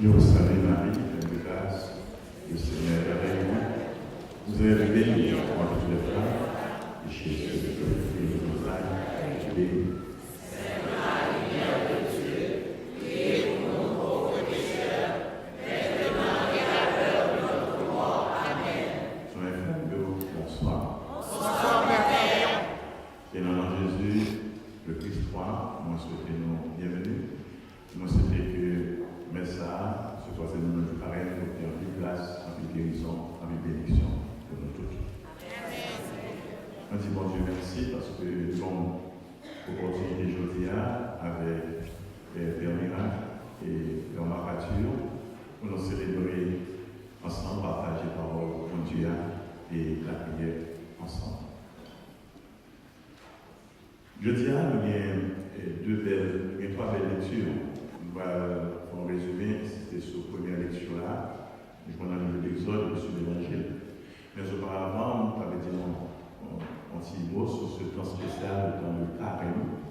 Nous salue Marie, pleine de grâce, le Seigneur est avec vous. Vous êtes bénie entre toutes les femmes, et Jésus, le fruit de vos entrailles, est béni. Jeudi, nous avons trois belles lectures. Nous allons résumer, c'était sur la première lecture-là. Nous prenons le livre de l'Exode et sur l'Évangile. Mais auparavant, nous avons dit un petit mot sur ce temps spécial dans le carême.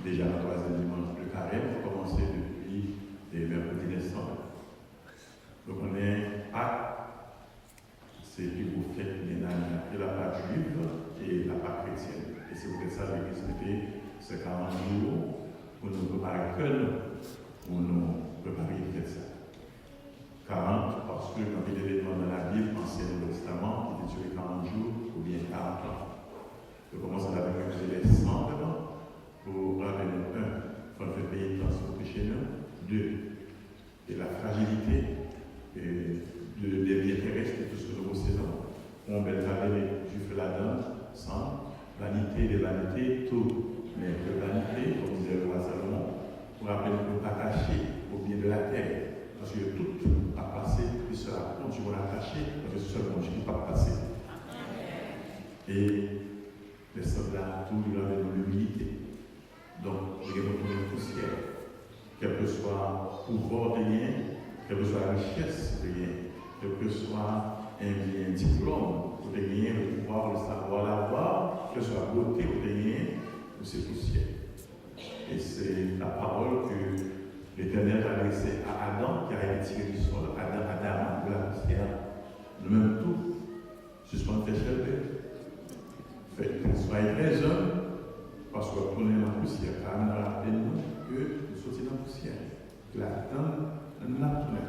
Déjà, le troisième dimanche, le carême a commencé depuis les mercredis décembre. Donc, on est à c'est que vous faites et la Pâque juive et la Pâque chrétienne. Et c'est pour ça que l'Église fait ces 40 jours pour nous préparer que nous, pour nous préparer à ça. 40 parce que quand il y a des événements dans la Bible, Ancien et Nouveau Testament, il est duré 40 jours ou bien 40 ans. Je commence avec les cendres pour revenir 1, pour faire pénitence pour péché nous, 2, et la fragilité des biens terrestres et tout ce que nous possédons. On met du feu là-dedans, sans vanité des vanités, tout. Mais que vanité, comme disait le roi Salomon, pour rappeler que nous pas caché au bien de la terre. Parce que tout a passé, et sera continuellement attaché, parce que c'est seul Dieu qui ne va pas passer. Et les soldats, tout le monde de l'humilité. Donc, je vais retourner au ciel. Quel que soit le pouvoir des liens, quelle que soit la richesse des liens, quel que soit un diplôme, ou des liens, le pouvoir, le savoir, l'avoir, que ce soit la beauté ou des liens, ou c'est tout ciel. Et c'est la parole que l'Éternel a adressée à Adam, qui a été tiré du sol, Adam, de la poussière. Nous-mêmes tout, suspendez tes cheveux. Soyez très hommes, parce que vous prenez la poussière, car nous rappelons que nous sortons dans la poussière. La donne, nous la tournons.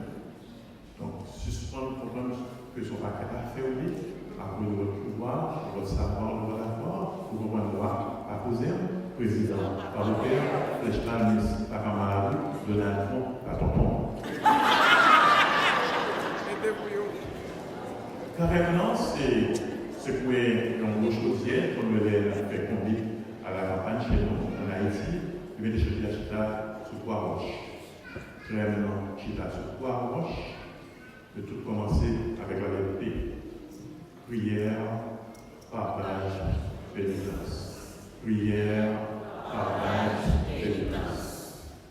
Donc, suspendre le problème que son paquet a fait au lit, à cause de votre pouvoir, de votre savoir, de votre avoir, pour pouvoir droit à causer, président, par le père, le chtanis, par camarade, Donald Trump, par tonton. Carrément, c'est pour une gauche chaudière, comme le fait conduire à la campagne chez nous, en Haïti, il y avait des choses qui achetaient sur 3 roches. Carrément, chita sur 3 roches. De tout commencer avec la vérité. Prière, partage, pénitence. Prière, partage, pénitence.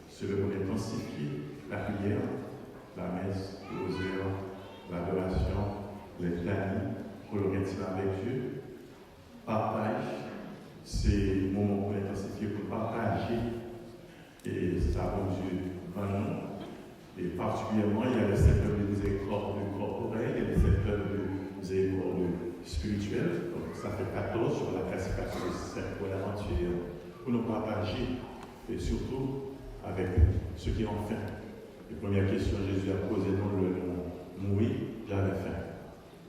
C'est le mot intensifier la prière, la messe, le rosaire, l'adoration, les plannings, pour le retient avec Dieu. Partage, c'est le moment pour intensifier, pour partager. Et ça rend Dieu vraiment. Et particulièrement, il y a le secteur de miséricorde corporelle et le secteur de miséricorde spirituelle. Donc, ça fait 14 sur la classification de cercle entier pour nous partager, et surtout avec ceux qui ont faim. La première question que Jésus a posée dans le nom, oui, j'avais faim.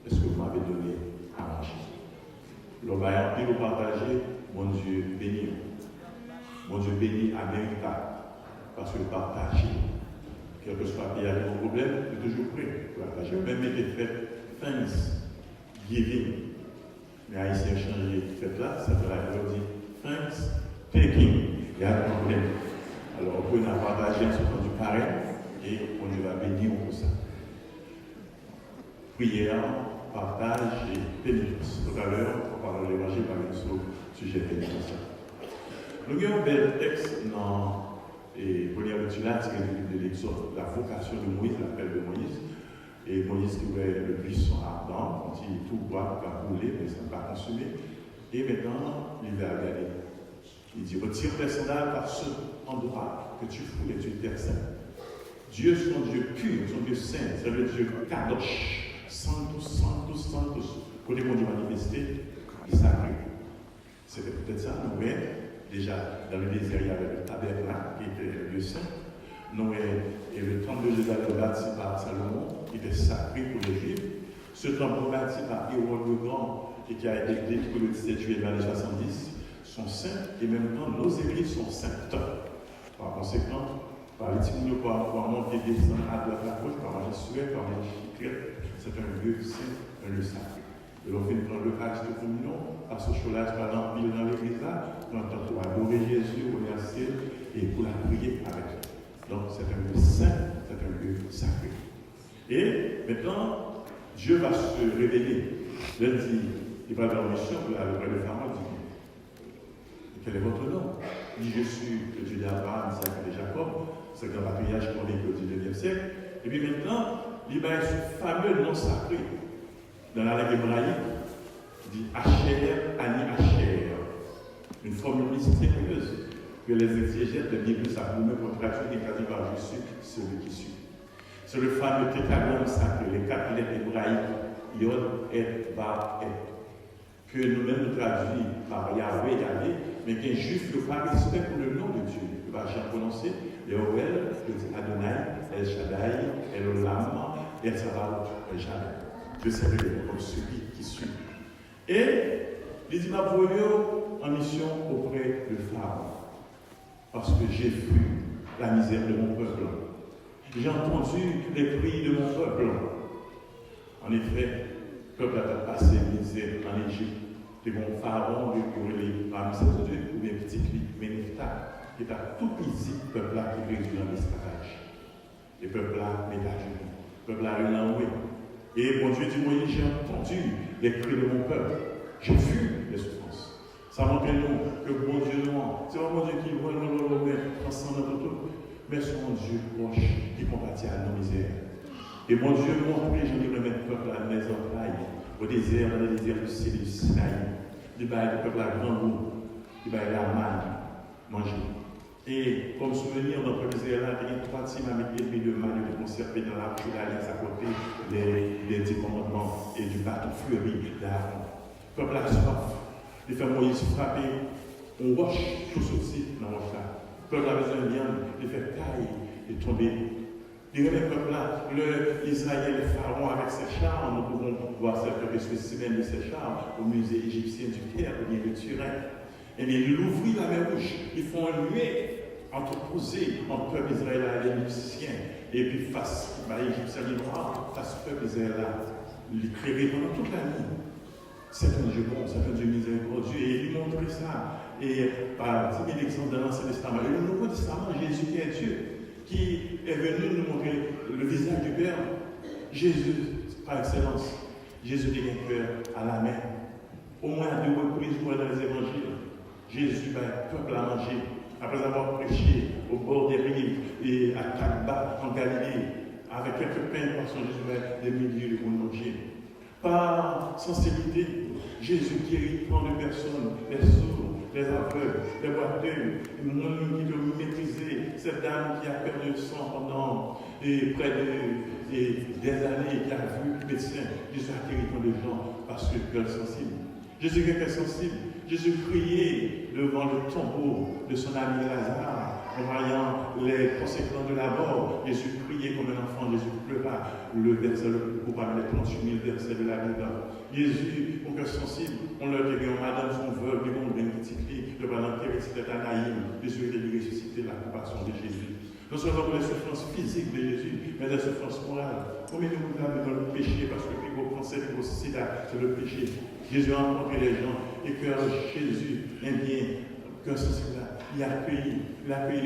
Est-ce que vous m'avez donné à manger? L'on va en vous partager, mon Dieu béni. Mon Dieu béni América, parce que partager. Quel que soit le pays avec un problème, je suis toujours prêt pour partager. Même été fait Thanksgiving. Mais Haïtien changé fait là, ça veut dire Thanksgiving. Il y a un problème. Alors on peut nous partager ce temps du carême et on va bénir pour ça. Prière, partage et pénitence. Tout à l'heure, on parle de l'évangile avec ce sujet pénitence. Nous avons un bel texte dans et première lecture là, c'est de l'Exode, la vocation de Moïse, l'appel de Moïse. Et Moïse qui voulait le buisson ardent, quand il tout bois va brûler, mais ça ne va pas consumer. Et maintenant, il va regarder. Il dit, retire tes sandales par ce endroit que tu fous et tu terre sainte. Dieu, son Dieu pur, son Dieu saint, c'est le Dieu Kadosh, Santos. Côté mon Dieu manifesté, il sacré. C'était peut-être ça, nous voyons, déjà dans le désert, il y avait le tabernacle qui était le Dieu saint. Nous voyons, et le temple de Jérusalem bâti par Salomon, qui était sacré pour les Juifs. Ce temple bâti par Hérode le Grand, et qui a été détruit le 17 juillet de l'année 70, sont saints, et même temps, nos églises sont saintes. Par conséquent, par les petits mots, par monter, descendre à droite, à gauche, par manger souhait, par manger chiclette, c'est un lieu saint, un lieu sacré. Et l'on fait prendre le acte de communion, par ce choix-là, par l'empile dans l'église là, pour adorer Jésus, remercier et pour la prier avec lui. Donc c'est un lieu saint, c'est un lieu sacré. Et maintenant, Dieu va se révéler. Il dit, il va dans la mission, avec le pharaon, il dit, quel est votre nom? Il dit, je suis le Dieu d'Abraham, Isaac et de Jacob. C'est un patriarche qu'on est au 19e siècle. Et puis maintenant, il va ce fameux nom sacré. Dans la langue hébraïque, il dit Asher, Ani Asher. Une formule mystérieuse que les exégètes de Bible s'appellent pour traduire et traduire par je suis celui qui suit. C'est le fameux tétragramme sacré, les 4 lettres hébraïques, Yod, Et, Ba, Et. Que nous-mêmes nous traduisons par Yahweh, Yahvé, mais qu'un juif ne pas respect pour le nom de Dieu. Il va jamais prononcer Yahweh, Adonai, El Shaddai, El Olam, El Sabaoth, El Shaddai. Je serai comme celui qui suit. Et il dit, ma en mission auprès de Pharaon, parce que j'ai vu la misère de mon peuple. J'ai entendu les cris de mon peuple. En effet, le peuple a passé misère en Égypte. Et mon Pharaon, pour les Ramsès II, ou bien petit Ménéphta, qui est à tout petit peuple-là qui est dans l'esclavage. Le peuple-là met à genoux. Le peuple-là est renoué. Et mon Dieu dit, Moïse, j'ai entendu les cris de mon peuple. J'ai vu les souffrances. Ça montre nous que bon Dieu nous, c'est pas mon Dieu qui voit nous transcendant tout, mais c'est mon Dieu proche qui compatit à nos misères. Et mon Dieu montre les gens qui remettent le peuple à mes entrailles, au désert, dans le désert du Sinaï. Il va le peuple à grand goût, il va la manne, manger. Et comme souvenir, dans le désert-là, il y a 3 timamités de manne de conserver dans la l'alliance à côté des 10 commandements et du bâton fleuri d'Aaron. Le peuple a soif. Il fait Moïse frapper, on roche, tout ceci dans le roche-là. Le peuple a besoin de viande, il fait taille et tomber. Il remet le peuple là, l'Israël, le pharaon avec ses chars, nous pouvons voir certains spécimens de ses chars au musée égyptien du Caire, ou bien de Turin. Et bien, il ouvrit la mer Rouge, ils font un nuée entreposé entre peuple israélien et l'Égyptien, et puis face à l'Égyptien noir, face au peuple israélien, il créerait pendant toute la nuit. C'est un Dieu bon, c'est un Dieu miséricordieux, et il montrait ça, et par 10 000 exemples de l'Ancien Testament. Et le Nouveau Testament, Jésus qui est Dieu, qui est venu nous montrer le visage du Père, Jésus, par excellence, Jésus est un cœur à la main. Au moins à 2 reprises dans les évangiles, Jésus va le peuple à manger, après avoir prêché au bord des rives et à Takba en Galilée, avec quelques pains et poissons, Jésus va des milliers de bons manger. Par sensibilité, Jésus guérit tant de personnes, les sourds, les aveugles, les boiteux, le monde qui veut maîtriser, cette dame qui a perdu le sang pendant près des années, qui a vu le médecin. Jésus a guéri tant de gens parce que le cœur sensible. Jésus est quelqu'un sensible. Jésus priait devant le tombeau de son ami Lazare, en voyant les conséquences de la mort. Jésus priait comme un enfant, Jésus pleura. Le verset le plus court parmi les 38 000 versets de la Bible. Jésus, au cœur sensible, on leur dit, madame, son veuve, lui, on vient petite fille, le ballon qui c'était un naïm. Jésus est venu ressusciter la compassion de Jésus. Non seulement pour les souffrances physiques de Jésus, mais les souffrances morales. Combien de nous avons dans le péché, parce que le plus gros cancer, le plus gros sida, c'est le péché. Jésus a rencontré les gens, et que Jésus, un bien, cœur sensible, il a accueilli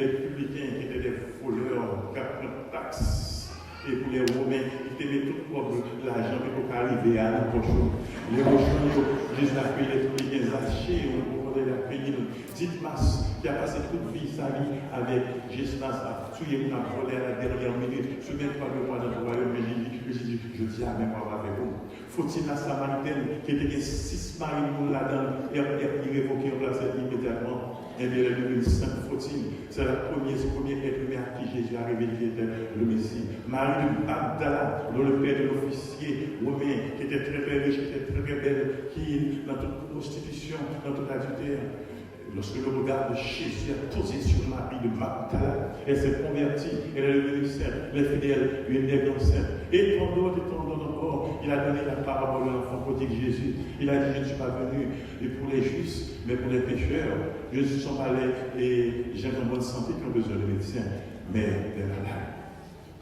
les publicains qui étaient des voleurs, qui prennent taxes. Et pour les Romains, ils tenaient tout propre l'argent pour arriver à la pochon. Les Romains, Jésus a accueilli les publicains, Zachée, on pourrait l'accueillir. Dites-Mas, qui a passé toute sa vie avec Jésus, a tué une volé à la dernière minute, je ne mets pas le roi dans le royaume, mais je dis à même pas avec vous. Faut-il la Samaritaine, qui était 6 maris là-dedans, et révoqué, on place immédiatement. Et bien, elle est devenue sainte Fautine. C'est la première être humain à qui Jésus a révélé qu'il était le Messie. Marie de Magdala, dont le père de l'officier romain, qui était très riche, qui était très belle, qui, dans toute prostitution, dans toute adultère, lorsque le regard de Jésus a posé sur Marie de Magdala, elle s'est convertie, elle est devenue sainte, elle est fidèle, une nègre sainte. Et tant d'autres encore, il a donné la parole de l'enfant prodigue Jésus. Il a dit, je ne suis pas venu pour les justes, mais pour les pécheurs. Je ne suis pas allé et j'ai en bonne santé qui ont besoin de médecins, mais des malades.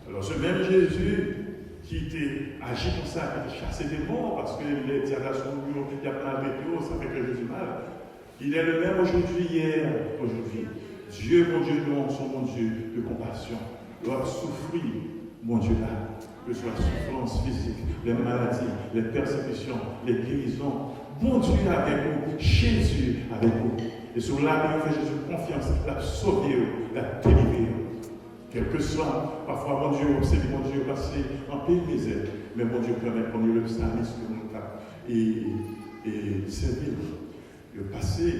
Alors ce même Jésus qui était agi comme ça, qui était chassé des morts, parce que les diables sont venus, il y a plein de bétos, ça fait que Jésus mal. Il est le même aujourd'hui, hier, aujourd'hui. Dieu, mon Dieu, nous sommes mon Dieu de compassion. Doit souffrir, mon Dieu là, que ce soit la souffrance physique, les maladies, les persécutions, les guérisons. Bon Dieu avec vous, Jésus avec vous. Et sur là, nous fait Jésus confiance, la sauver, la délivrer. Quel que soit, parfois, mon Dieu, obsédé, mon Dieu, passé en pays de misère. Mais mon Dieu permet qu'on ait le psalmiste que nous et servir. De passer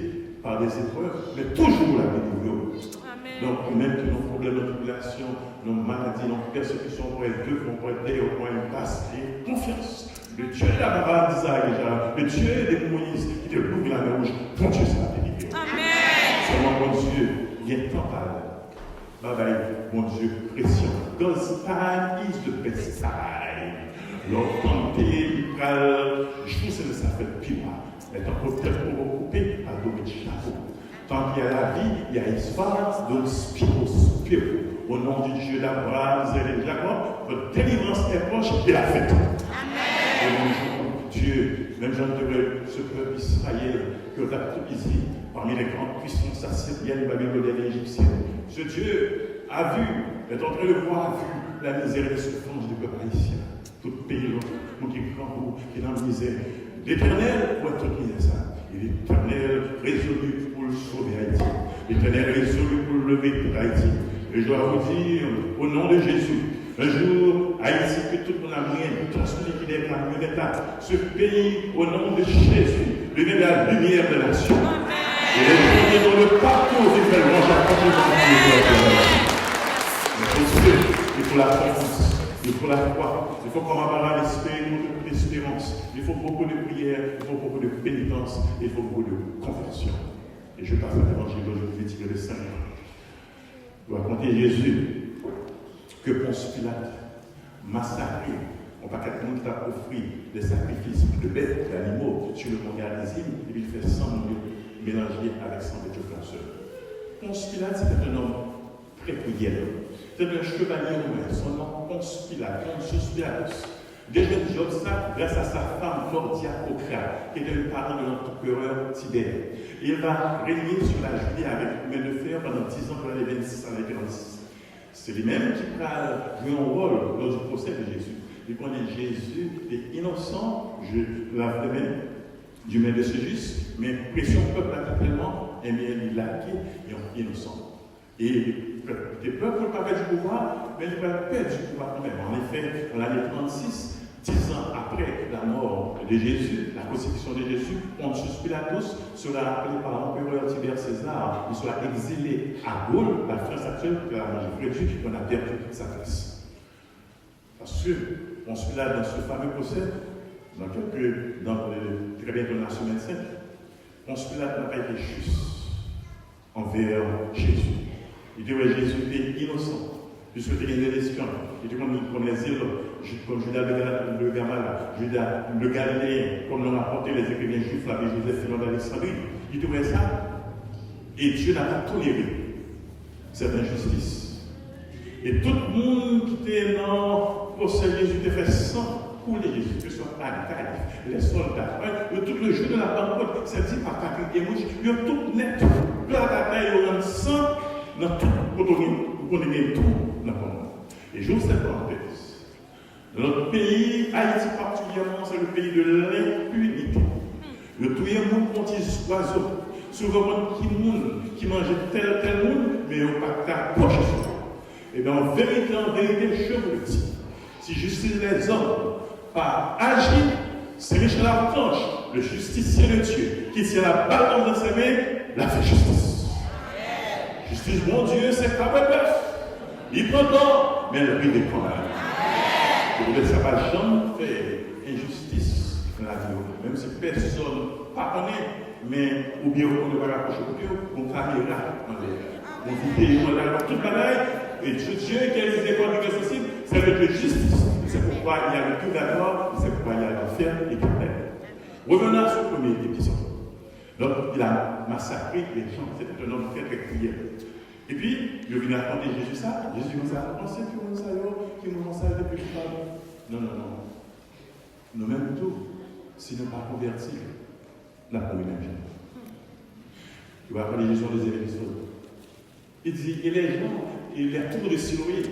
par des épreuves, mais toujours la délivrer. Donc, même que nos problèmes de tribulation, nos maladies, nos persécutions, on pourrait être deux, on pourrait être des, on pourrait être passe, et confiance. Le Dieu d'Abraham, d'Isaac déjà, le Dieu de Moïse, qui te l'ouvre la mer rouge, ton Dieu, ça va délivrer. Seulement, mon Dieu, il y a tant à bye bye, mon Dieu précieux. God's time is the best time. L'autre je vous sais que ça fait pire. Mais tant qu'on peut couper, à donner de chapeau. Tant qu'il y a la vie, il y a l'espoir, donc spiro. Au nom du Dieu d'Abraham, Isaac et Jacob, votre délivrance est proche et la fête. Amen. Et bonjour, Dieu, même Jean de ce peuple Israël, que vous avez ici, parmi les grandes puissances assyriennes, babyloniennes et égyptiennes. Ce Dieu a vu, est en train de voir, a vu la misère et la souffrance du peuple haïtien. Tout pays, tout qui est grand, qui est dans la misère. L'Éternel pour tout ça. Et l'Éternel résolu pour le sauver Haïti. L'Éternel résolu pour le lever pour Haïti. Et je dois vous dire, au nom de Jésus, un jour, Haïti, que tout le monde a moyen, tout celui qui est parmi les États, ce pays, au nom de Jésus, devienne la lumière de la nation. Et les premiers dans le parcours du fait manger à côté de il faut la confiance. Il faut la foi, il faut qu'on abandonne l'espérance, il faut beaucoup de prières, il faut beaucoup de pénitence, il faut beaucoup de conversion. Et je passe à l'évangile d'aujourd'hui, tiré de 5. Je dois raconter Jésus que Ponce Pilate massacré. On va qu'à tout le monde a offert des sacrifices de bêtes, d'animaux sur le mont Garizim, et il fait 100 mélangés avec 100 bêtes de fonceurs. Ponce Pilate, c'était un homme très prière. C'était un chevalier romain, son nom Ponce Pilate, Pontius Pilatus. Déjà dit ça grâce à sa femme Claudia Ocra, qui était une parent de l'empereur Tibère. Il va régner sur la Judée avec main de fer pendant 10 ans, pour l'année 26 à l'année 26. C'est lui-même qui va jouer un rôle lors du procès de Jésus. Il connaît Jésus est innocent, je lave les mains du main de ce juste, mais pression peuple tellement, et bien il l'a acquis et innocent. Et les peuples n'ont pas perdu du pouvoir, mais ils n'ont pas perdu du pouvoir quand même. En effet, en l'année 36, 10 ans après la mort de Jésus, la crucifixion de Jésus, Pontius Pilatus sera appelé par l'empereur Tibère César, il sera exilé à Gaule, la France actuelle, que la réduit, qu'on a perdu sa place. Parce que Pontius Pilate, dans ce fameux procès, très bientôt dans la semaine 5, Pontius Pilate n'a pas été juste envers Jésus. Il dit, ouais, Jésus était innocent, puisque il était des espions. Il dit, comme les îles, comme Judas le Gamala, Judas le Galiléen, comme l'ont rapporté les écrivains juifs, la Joseph Philon d'Alexandrie. Il dit, ouais, ça. Et Dieu n'a pas toléré cette injustice. Et tout le monde qui était dans le procès de Jésus était fait sang pour les Jésus, que ce soit Agag, les soldats. Tout le jour de la Pentecôte, c'est dit par Catherine et Mouche, ils ont tout net. La bataille, ils ont sang. Dans tout, on connaît tout dans le monde. Et j'ouvre cette parenthèse. Dans notre pays, Haïti particulièrement, c'est le pays de l'impunité. Le tout le monde compte des oiseaux. Souvent, qui mangeait tel monde, mais on n'a pas de poche. Et bien, en vérité, je vous le dis, si justice les hommes par agir, c'est Michel Archange, le justicier de Dieu, qui tient la balle dans ses mains, la fait justice. Justice, mon Dieu, c'est pas bœuf. Il prend temps, mais le prix des quand même. Et ça va jamais faire injustice dans la vie. Même si personne ne connaît, mais ou bien on ne va pas rapprocher on caméra dans l'air. On vidéo, on a toute bagaille. Et Dieu qui a les écoles du possible, c'est avec la justice. C'est pourquoi il y a le purgatoire, c'est pourquoi il y a l'enfer et le paradis. Revenons à ce premier épisode. Donc, il a massacré les gens. C'était un homme très très cruel. Et puis, il vient raconter Jésus ça. Jésus dit ça. Pensez que vous savez qui nous savez depuis le temps. Non, non, non. Nous même tout, si nous ne pas convertis, la première vie. Il va parler Jésus des épisodes. Il dit, et les gens, il est tout de Siloé.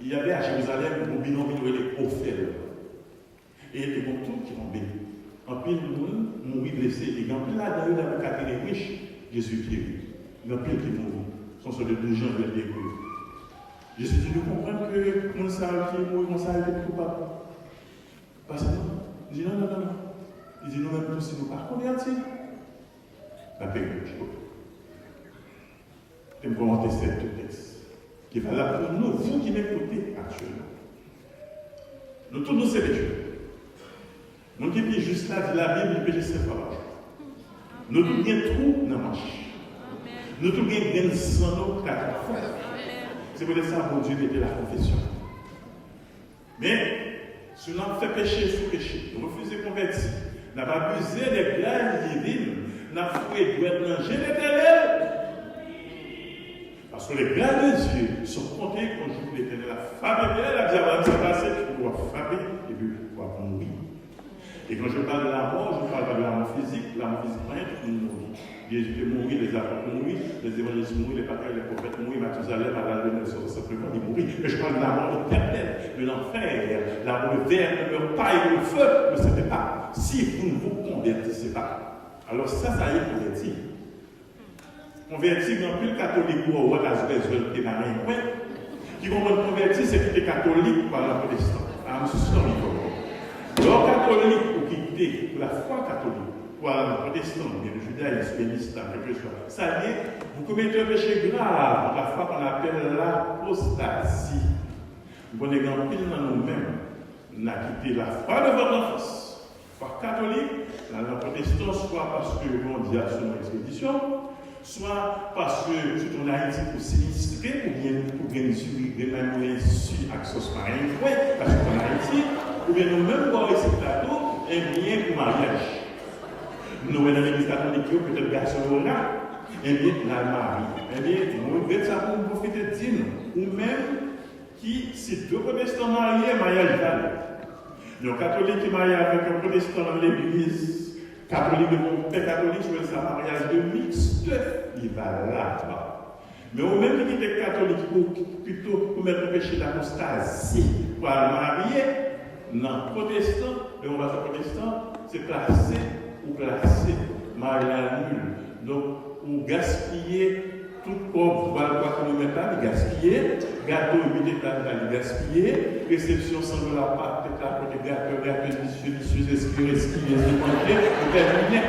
Il y avait à Jérusalem un bilan qui les offert. Et il y a bon tout qui tombait. En pile de monde, mourir blessé. Et quand il a d'ailleurs dans le quartier des riches, Jésus guérit. Il y a plein qui mourent. Ce sont les deux gens qui ont été Jésus dit, nous comprenons que mon salle qui est mort, mon salle qui est coupable. Parce que il dit, non, non, non, non. Il dit, nous même tous, si nous ne pas convertis, la paix est chose. Je vais commenter ce texte qui est valable pour nous, vous qui m'écoutez actuellement. Nous tous nous sommes Dieu. Nous qui sommes juste là, dit la Bible, le péché c'est pas. Nous tous bien trou dans la marche. Nous tous bien sans nos quatre fois. C'est pour ça que Dieu était la confession. Mais si on fait péché sous péché, nous refusons de convertir, nous n'avons pas abusé des grâces divines, nous avons fait droit dans l'éternel. Parce que les grâces de Dieu sont comptées quand je vous l'éternel. La femme est belle, la diable s'est passée, on doit frapper et puis on doit mourir. Et quand je parle de la mort, je ne parle pas de la mort physique, rien de mourir. Jésus est mourir, les apôtres mourir, les évangélistes mourir, les patriarches, les prophètes mourir, Mathusalem, à la lumière, simplement, ils mourir. Mais je parle de la mort éternelle, de l'enfer, la mort de verre, le paille, le feu, ne c'était pas. Si vous ne vous convertissez pas, alors ça y est converti. Converti dans plus catholique ou au Wallazbezol qui n'a rien fait, qui vont convertir, c'est qui est catholique par la protestant. I'm sorry for you. Alors, catholique ou qui est pour la foi catholique, pour la protestant, le judaïsme, l'islam, quelque chose. Ça y est, vous commettez un péché grave, la foi qu'on appelle l'apostasie. Vous connaissez un pile dans nous-mêmes, on a quitté la foi de votre enfance. Par catholique, la protestant, soit parce que on dit à son expédition, soit parce que c'est en Haïti pour s'illustrer, ou bien pour gagner sur Axos Marine, parce qu'en Haïti, ou bien nous-mêmes, pour ces plateaux, un bien pour mariage. Nous, dans l'église catholique, peut-être garçon là, et bien la Marie. Eh bien, nous devons ça pour profiter de Dieu, ou même qui, si deux protestants mariés, mariage valide. Les catholiques qui marient avec un protestant dans l'église catholique de mon père catholique, je veux ça mariage de mixte, il va là-bas. Mais au même qui est catholique, plutôt pour mettre le péché d'apostasie, pour aller marier, non, protestant, mais on va faire protestant, c'est placé ou placé, mariage nul. Donc, ou gaspiller tout corps, quoi que nous mettons pas, gaspiller, gâteau 8 étages, gaspiller, réception sans de la pâte, peut-être côté gâteau, délicieux, esquillé, terminé.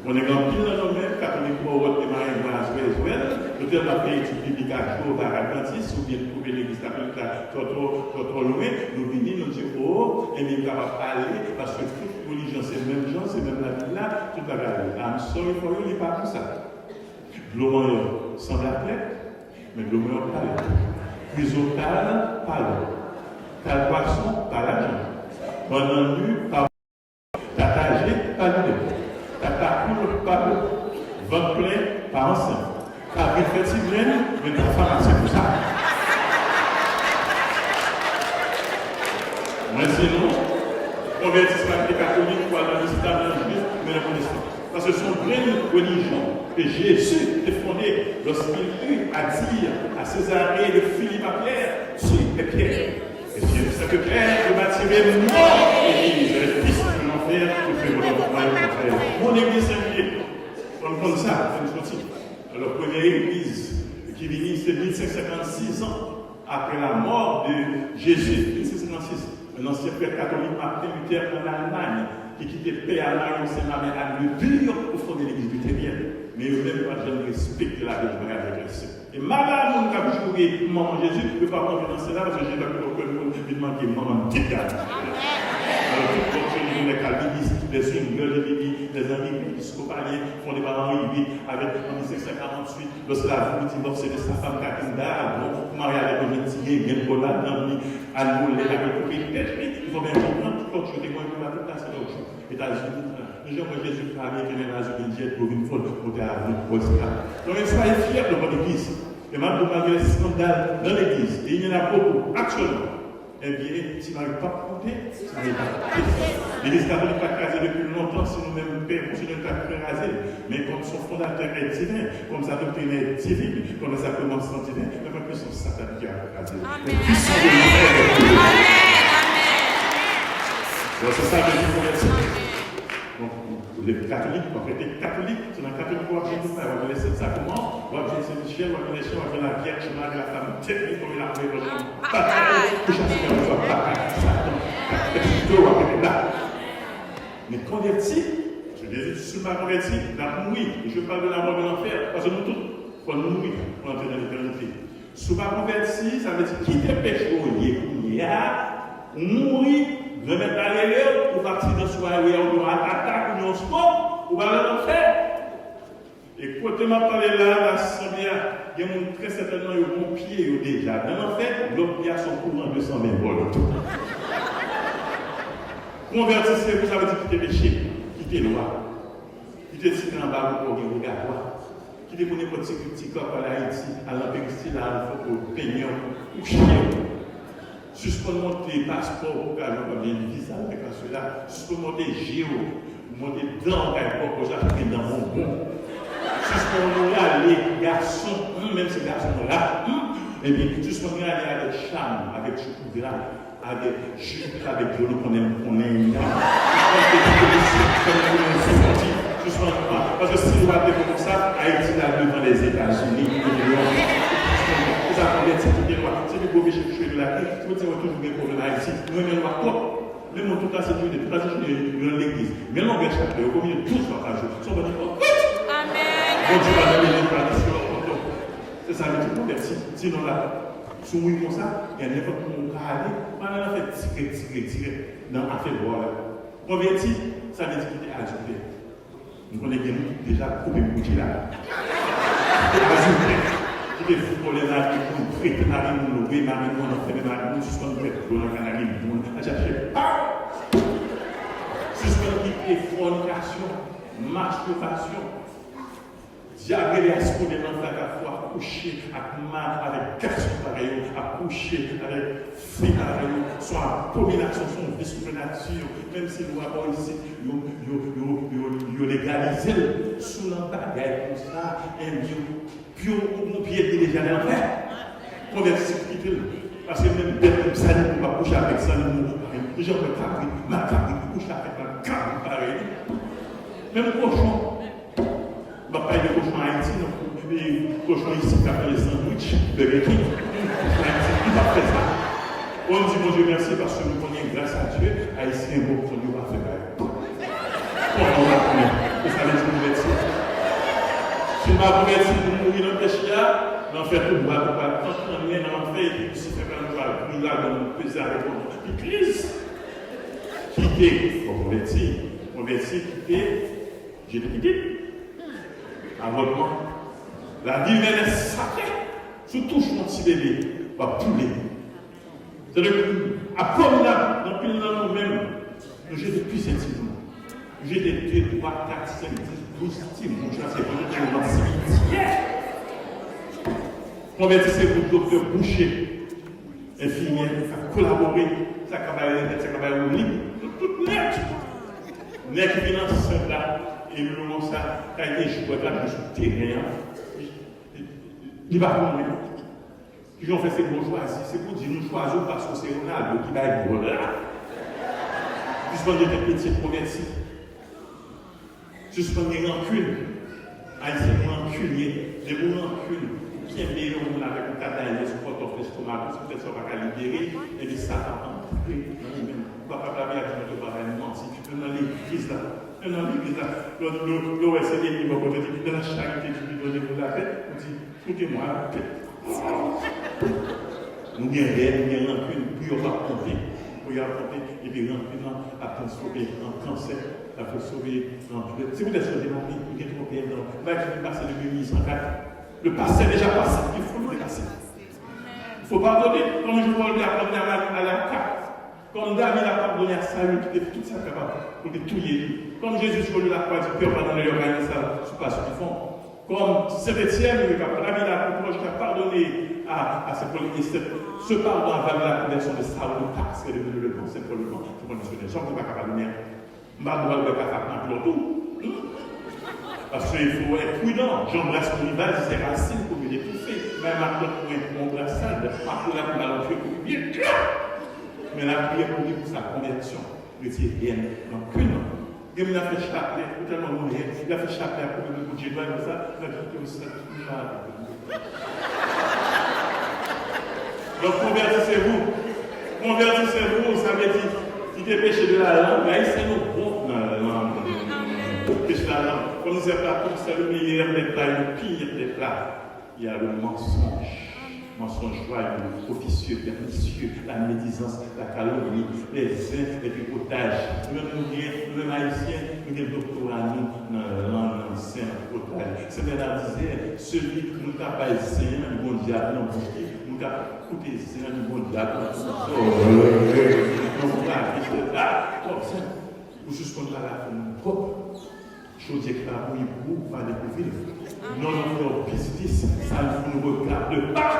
On est dans pile dans nous-mêmes, catholiques, pour votre mariage, peut-être la paix biblique à jour, à Atlantis, ou bien trouver l'église catholique trop loin, nous venons, nous disons, oh, et nous capable de parler, parce que toute religion, c'est le même genre, c'est même la Bible là, toute la Bible. I'm sorry for you, il n'est pas tout ça. Glomoyon, sans athlète, mais glomoyon, pas là. Cuisotal, pas là. Cal poisson, pas l'argent. Pendant nu, pas tatagé, pas l'idée. Tata coule, pas l'eau. Ventre plein, pas enceinte. Avec petit graine, mais ta pharmacie pour ça. Mais sinon, convertissement catholique, pour aller dans l'islam, mais la connaissance. Parce que son vraie religion que Jésus est fondé lorsqu'il eut à dire à Césarée de Philippe à Pierre, suis Pierre. Et Dieu sait que Pierre je bâtirai mon église, le fils de l'enfer, je fais mon église Saint-Pierre. On compte ça, c'est une sortie. Alors, première église qui vient, c'est 1556 ans après la mort de Jésus, 1556. Un ancien père catholique, Martin Luther, en Allemagne, qui quittait le pays allemand, c'est ma mère à le dur pour fonder l'église luthérienne. mais eux-mêmes pas jamais respecter la vie avec les saints. Et madame, on a joué maman Jésus, ne peut pas rentrer dans cela parce que j'ai pas que le monde lui demande maman dégage. Alors, tout le les calvinistes, les swingers, les amis épiscopaliens font des parents avec en 1748, lorsque la vie divorcée de sa femme Kakinda, donc mariée avec un petit gay, bien pour la dame, à l'ouler avec le pays. Il faut bien comprendre que je témoigne pour la toute la sélection. États-Unis, les gens que Jésus a mis les États-Unis pour une fois pour la vie pour ça. Donc, soyez fiers de votre église. Et maintenant, malgré les scandales dans l'église, et il y en a beaucoup actuellement. Eh bien, si nous n'avons pas compté, si nous n'avons pas compté. L'Église catholique n'a pas crasé depuis longtemps, si nous-mêmes continuons à craser. Mais comme son fondateur est divin, comme sa doctrine est divine, comme les sacrements sont divins, même la puissance satanique a crasé. Amen. Donc, c'est ça que je voulais dire. Donc, les catholiques, en fait, les catholiques, c'est un catholique pour avoir tout faire. On va laisser le sacrement, on va laisser Saint-Michel, on va laisser la Vierge Marie, la femme technique, on va laisser mais converti, je dis, je ne suis pas converti, la mourir, je parle de la mort de l'enfer, parce que nous tous, pour nous mourir, pour entrer dans l'éternité. Si vous ne pas converti, ça veut dire quitter le péché, il y a mourir, remettre à l'erreur, pour partir de soi, ou on attaque, ou on se moque, ou aller dans l'enfer. Et quand je parlé là, l'assemblée, il y a très certainement un bon pied déjà. Dans l'enfer, l'autre pied a son courant de 220 volts. Convertissez-vous, ça veut dire quitter le péché, quitter le loi, quitter le cycle en bas pour le regard, quitter pour n'importe quel petit corps à l'Haïti, à l'Empéristie, là, il faut que peignons, ou chien, suspendre monter passeport, pour que l'on bien le visa avec cela, suspendre monter géo, monter dans le pour que j'achète dans mon bon. Suspendre les garçons, même ces garçons-là, et bien, suspendre aller avec charme, avec choucou gras. Avec juste avec Dieu, qu'on aime, parce que si nous partons comme ça, Haïti là devant les États-Unis, ça va être toutes les lois. Si nous pouvons chercher de la vie, si vous avez toujours des problèmes à Haïti, nous aimons la quoi. Même en toute la sécurité, toute la sécurité de l'église. Mais l'on vient chaque jour, au milieu de tout ça par jour. Ça va dire quoi? Amen. Bon Dieu va donner les traditions. C'est ça, le converti. Sinon là, si vous comme ça, il y a n'importe où on va aller, on va tirer dans l'affaire de voilà. Converti, ça veut dire qu'il est adulté. Nous connaissons déjà coupé le bouti là. Il est fou pour les amis, pour prêter Marie, pour louer Marie, pour nous faire Marie, pour suspendre pour nous canaliser, pour nous chercher. Suspendre qui est fornication, masturbation. Diabète, pour les enfants à fois coucher avec garçon pareil, à coucher avec fille pareil, soit abomination, son vice de nature, même si nous avons ici, nous légalisé sous l'embagaille comme ça, et puis on pied déjà dans l'enfer. Convertir parce que même d'être ça, on va coucher avec ça, les gens me capri, ma capri, coucher avec ma capri pareil. Même cochon. Je ne vais pas parler de cochon en Haïti, non. Les cochons ici qui appellent les sandwichs, Burger King. Il va faire ça. On dit bon Dieu merci parce que nous connaissons grâce à Dieu, Haïtien, bon, son Dieu va faire ça. On va connaître. Et ça veut dire convertir. Si on va convertir, nous mourir dans le péché, on fait tout le mal, on va t'entraîner dans l'enfer, et si c'est pas nous, on va brûler dans le péché avec l'Église. Quitter, pour convertir, quitter, j'ai quitté. Avortement. La vie humaine est sacrée. Si touche mon petit bébé, on va pouler. C'est-à-dire abominable. Dans le dans nous-mêmes, nous j'ai depuis cette saison. J'ai des 2, 3, 4, 5, 10, 12 petits bouches. C'est pour nous dans le cimetière. Convertissez-vous, docteur Boucher, infirmière, à collaborer. Ça va être libre. Toute net. Net qui vient ensemble là. Et le moment ça, quand il est joué là, je suis terrain, il va prendre. Ils ont fait ces bons choix, c'est pour dire nous choisissons parce que c'est Ronaldo qui va être bon là. Suspendre des petits convertis. Suspendre des rancunes. Haïtien rancunier, des bons rancunes. Qui est meilleur avec un cadavre, ce porte l'estomac, peut-être ça va libérer, et ça va entrer dans lui-même. On ne va pas parler à notre parent, si tu peux dans l'église là. Dans l'église, le c'est des livres, de la charité du livre de la tête, on dit, écoutez-moi la tête. Nous avons rancune, puis on va compter. On va compter, et puis rancune a transformé en cancer, a transformé en. Si vous êtes sur des montées, vous êtes trop bien dans. Là, je vais passer depuis 1804. Le passé est déjà passé, il faut le dépasser. Il faut pardonner, comme je vous le pardonner à la carte. Comme David a pardonné à Saül, qui était tout ça capable pour tout lier. Comme Jésus sur la croix, dit Père, pardonnez leur règne, ça, ce pas ce qu'ils font. Comme Saint-Étienne, David a reproché à pardonner à ses policiers. Ce pardon a valu la conversion de Saül, parce qu'elle est devenue le grand Saint-Paul, le grand national. Je ne peux pas pardonner. Je ne peux pas pardonner tout. Parce qu'il faut être prudent. J'embrasse mon rival, c'est racine pour me l'étouffer. Même après, pour mon brassade, après la malentueux pour bien. Mais la prière pour lui pour sa conversion. Le Dieu est donc qu'une. Il a fait chapelet, tellement mourir. Il a fait chapelet pour le bout de Jésus, comme ça. Il a dit que ça donc convertissez-vous. Convertissez-vous, ça veut dire, si tu es péché de la langue, là, c'est nos bons dans la langue. Péché de la langue. Comme nous sommes là, comme c'est le meilleur des plats, le pire des plats. Il y a le mensonge. Mensonge joyeux, officieux, pernicieux, la médisance, la calomnie, les uns, les picotages. Nous-mêmes haïtiens, nous avons doctorat dans la langue ancienne, picotage. C'est-à-dire, disait, celui qui nous a pas essayé, nous avons diable, nous avons coûté essayé, nous avons diable. Nous avons là, comme ça, ou jusqu'on a la propre. Chose qui a oui, vous va découvrir. Non, non, business, ça ne nous regarde pas.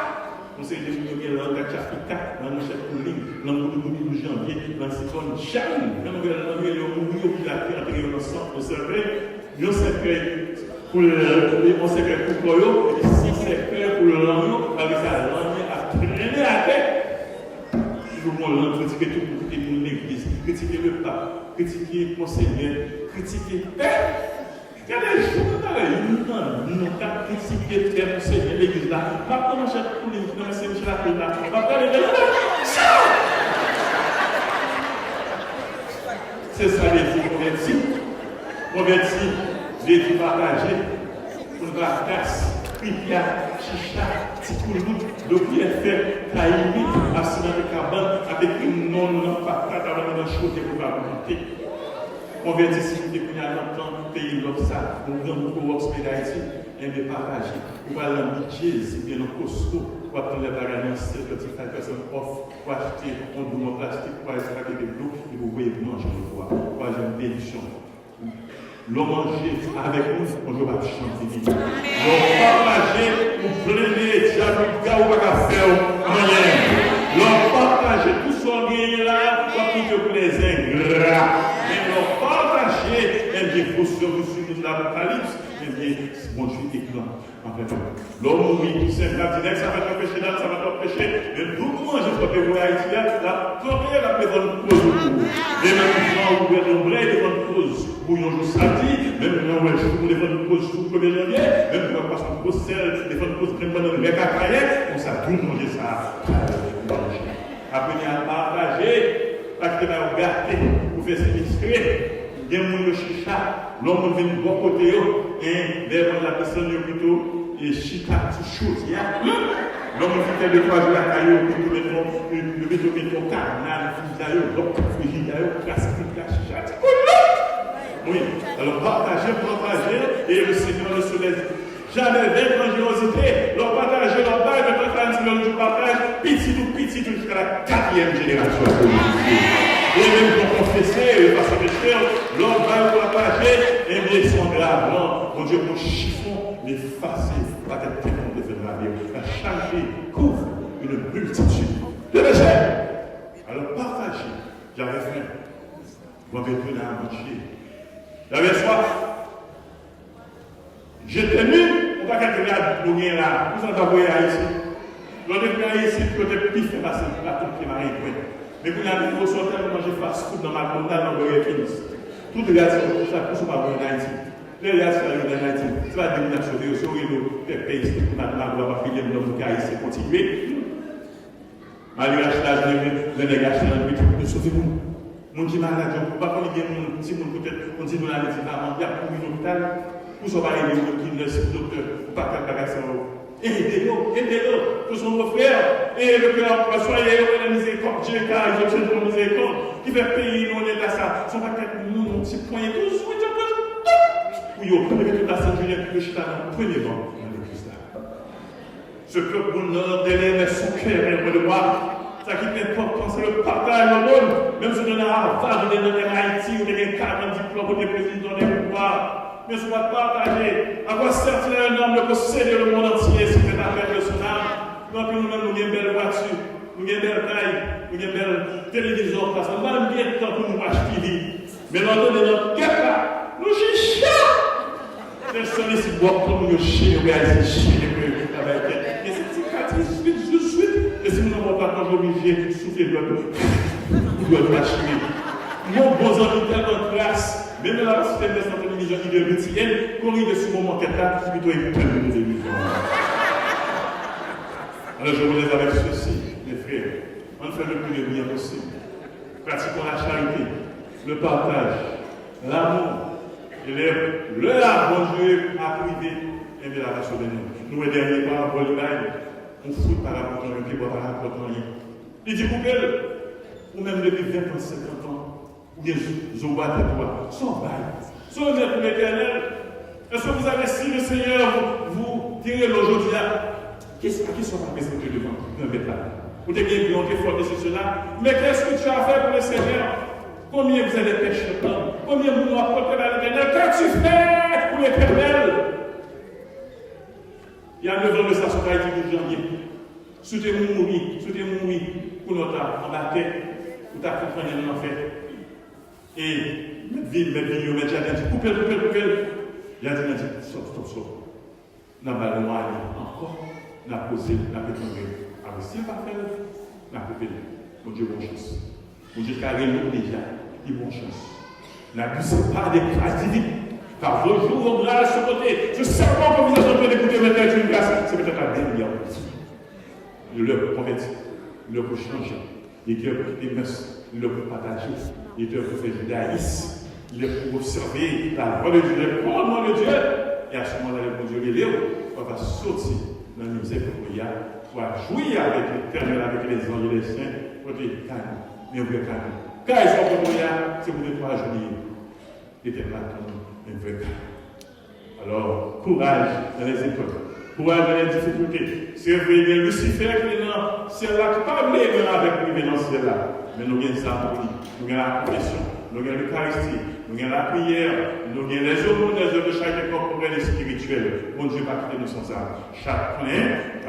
Nous sommes des langues à Africa, dans le chef de ligne, dans le de janvier, dans le cyclone Charles, dans le mourir qui a créé dans le centre de cercueil, nous cercueil pour le cercueil pour Koyo, et 6 cercueils pour le langue, avec sa langue à traîner la tête. Nous voulons critiquer tout pour critiquer l'église, critiquer le pape, critiquer le conseiller, critiquer père. Il y a des gens qui nous ont critiqué le Seigneur, l'église là. Pas comment j'ai pour les gens, c'est Michel Apple là. Pas parler de c'est ça les vies convertis. Convertis, les vies partagées. Pour la casse, prière, chicha, tikoulou, le prière fait, caïmi, assurant de cabane, avec une non-patate, avec une chose pour la volonté. Convertissez vous depuis longtemps, pays comme ça, nous avons beaucoup d'Haïti, et de partager. Vous allez l'amitié, si bien au Costco, pour prendre les bagages, c'est le petit personne off, pour acheter un doux plastique, pour aller faire des l'eau, et vous pouvez manger le bois, pour avoir une bénédiction. L'on manger avec nous, on ne va pas chanter. L'on partager, vous prenez, diable, ou pas faire, l'on partager tout son bien là, pour que les ingrats. Il faut sur l'Apocalypse, bon Dieu est grand. L'homme oui, c'est un direct, ça va t'empêcher là, ça va t'empêcher. Mais tout le monde, je crois que vous Haïti, la première, la bonne cause. Les mêmes gens, vous êtes de bonne cause. Pour un jour samedi, même pour les bonnes causes pour le 1er janvier, même pour parce qu'on pose celle, les bonnes causes prennent dans le mec à cahier, on ça tout manger ça. Après, il y a partager, parce que là, on garde pour faire ses discrets. Il y a un chicha, l'homme vient de bon côté, et derrière la personne plutôt, et chicha, tout chose. L'homme fait de 3 jours à caillou, puis le métro carnal, frigidaire, donc frigidaire, classique, chicha. Oui, alors partager, et le Seigneur ne se laisse jamais d'évangélosité. Leur partager, leur bail de 30 du partage, petit, jusqu'à la 4e génération. Et même pour confesser, parce que l'homme va pour partager, et bien ils sont graves. Non, mon Dieu, mon chiffon, l'effacer, pas être témoin de faire la vie. La changer couvre une multitude de péchés. Alors partagez, j'avais faim. Vous m'avez donné à manger. J'avais soif. J'étais nu, on va calculer à Bouguin là. Vous en avez ici. L'on est ici, côté plus fait passer la toute qui m'a réglé. Mais vous avez une grosse hôtel pour manger fast-food dans ma montagne dans le Kings. Tout le gars, c'est ça, pour ça, pas en Haïti. Les gars, c'est en Haïti. C'est la domination de ce réseau, les pays, ma voix va finir, nous allons continuer. Malgré l'achetage, le négation, nous sauvez-vous. Mon qui malade, on ne peut pas connaître si on peut-être on dit dans la médicament, il y a pour un hôpital, pour ça va aider qui ne sait docteur, ou pas faire bagage ça. Aidez-le, tous sont nos frères, et le cœur, soyez la miséricorde, Dieu, car je tiens de miséricorde, qui fait payer, on est là, ça, sont pas quatre nous, on s'y poigne tous, oui, oui, on peut mettre la Saint-Julien, le chita, premier vent, dans le cristal. Ce que pour notre délai, son cœur est de moi. Ça qui est important, c'est le partage au monde. Même si on a Harvard, on est dans Haïti, on a 40 diplômes, on est président des pouvoirs. Mais on va partager. À quoi sert un homme de posséder le monde entier si c'est affaire de son âme? Donc nous-mêmes, nous avons une belle voiture, nous avons une belle taille, nous avons une belle télévision, parce qu'on a bien de temps pour nous acheter. Mais nous avons notre guerre là, nous chichons. Personne ici boit comme nous chions, nous allons chier avec elle. Mais c'est cicatrice, je suis. Et si nous n'avons pas quand obligé de souffler de l'autre, nous devons lâcher. Mon bon ami tellement de grâce, même la société de santé religion, il est rituel, corrige ce moment qu'elle a, plutôt une peine de nous. Alors je vous laisse avec ceci, mes frères. On fait le plus de bien possible. Pratiquons la charité, le partage, l'amour, et le bon Dieu a privé et de la nation de nous. Nous, les derniers pas pour le bail. On fout par rapport à un qui ne par rapport à rien. Il dit, ou même depuis 20 ans, 50 ans, ou bien Zoba de toi, sans bail, sans bien pour l'éternel. Est-ce que vous avez, si le Seigneur vous tirez l'aujourd'hui, qu'est-ce qui sera présenté devant un bétail? Vous avez bien vu, fort de cela. Mais qu'est-ce que tu as fait pour le Seigneur? Combien vous avez péché? Combien vous m'avez apporté à l'éternel? Qu'as-tu fait pour l'éternel? Il y a 9 ans de ça, sur Haïti de janvier. Souhaitez mourir pour notre embarquer, pour t'accompagner dans l'enfer. Et mettre vie, mettre jardin, coupez. Il a dit, stop. N'a pas le droit encore, n'a posé, n'a pas tombé. Alors, si on va faire, n'a pas coupé. Mon Dieu, bonne chance. Mon Dieu, carré nous déjà, il bonne chance. N'abusez pas des grâces divines. Car vos jours, grâce sur côté. Je sais pas que vous êtes en train d'écouter maintenant une grâce. C'est peut-être un délire. Le leur convertir, le pour changer, les cœurs pour quitter mœurs, le pour partager, les cœurs pour faire judaïsme, le pour observer la voix de Dieu, le commandement de Dieu. Et à ce moment-là, le bon Dieu, on va sortir dans le misère qu'il y a, pour jouer avec l'éternel, avec les anges et les saints, pour dire calme, mais on veut calme. Quand ils sont comme c'est pour ne pas jouer. L'éternel attend un vrai calme. Alors, courage dans les écoles. Courage dans les difficultés. C'est vrai, il y a Lucifer qui est dans c'est là qui pas avec lui dans celle-là. Mais nous avons ça pour lui. Nous avons la confession, nous avons l'Eucharistie, nous avons la prière, nous avons les aumônes, les œuvres de chaque corporel et spirituel. Bon Dieu va quitter nous sans ça. Chaque connaît, il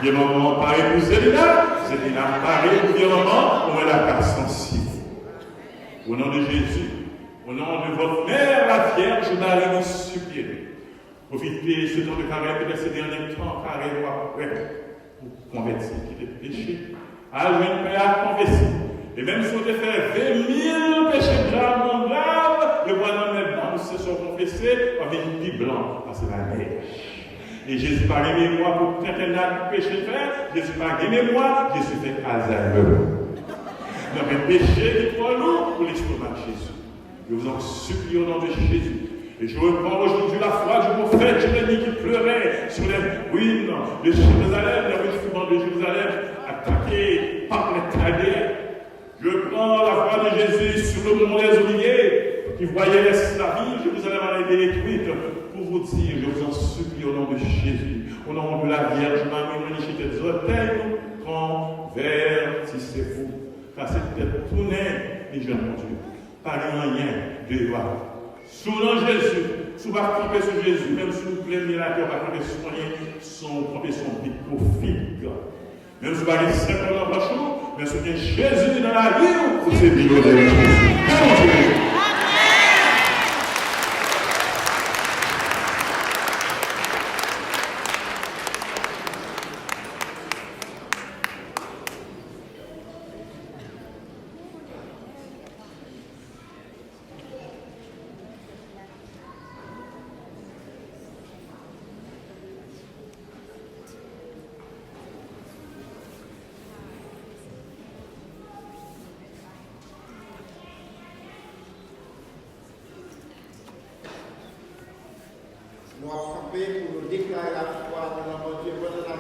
y a un moment pareil pour Zélina, Zélina pareil pour le moment, on est la carte sensible. Au nom de Jésus, au nom de votre mère, la Vierge Marie, nous supplions. Profitez ce temps de carême de ces derniers temps, carême pour convertir qui est péché. Alors, une paix à convertir. Et même si on te fait 20 000 péchés graves, le bonhomme maintenant, nous se sont confessés, on vient dit blanc, parce que la neige. Et Jésus pas aimé moi pour quinquennat péché faire, Jésus pas aimé moi, Jésus fait Alzheimer. Donc, un péché qui est trop lourd pour l'estomac de Jésus. Je vous en supplie au nom de Jésus. Et je reprends aujourd'hui la foi du prophète Jérémie qui pleurait sur les ruines de Jérusalem, les ruines de Jérusalem, attaquées par les Chaldéens. Je prends la voix de Jésus sur le mont des Oliviers, qui voyait la ville, Jérusalem a été détruite, pour vous dire, je vous en supplie au nom de Jésus, au nom de la Vierge Marie, magnifique des hôtels, convertissez-vous, car c'est peut-être tout net, et je mon Dieu, pas rien de loi. Sous le nom de Jésus, si vous va camper sur Jésus, même si vous plaignez la terre, va camper sur rien, camper son but profite. Même si vous allez simplement pas chaud, mais si vous avez Jésus dans la vie, vous êtes libre de Jésus. nous camper pour nous déclarer la foi de notre Dieu. Voilà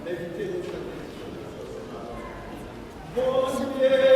l'invité de cette Bon Dieu.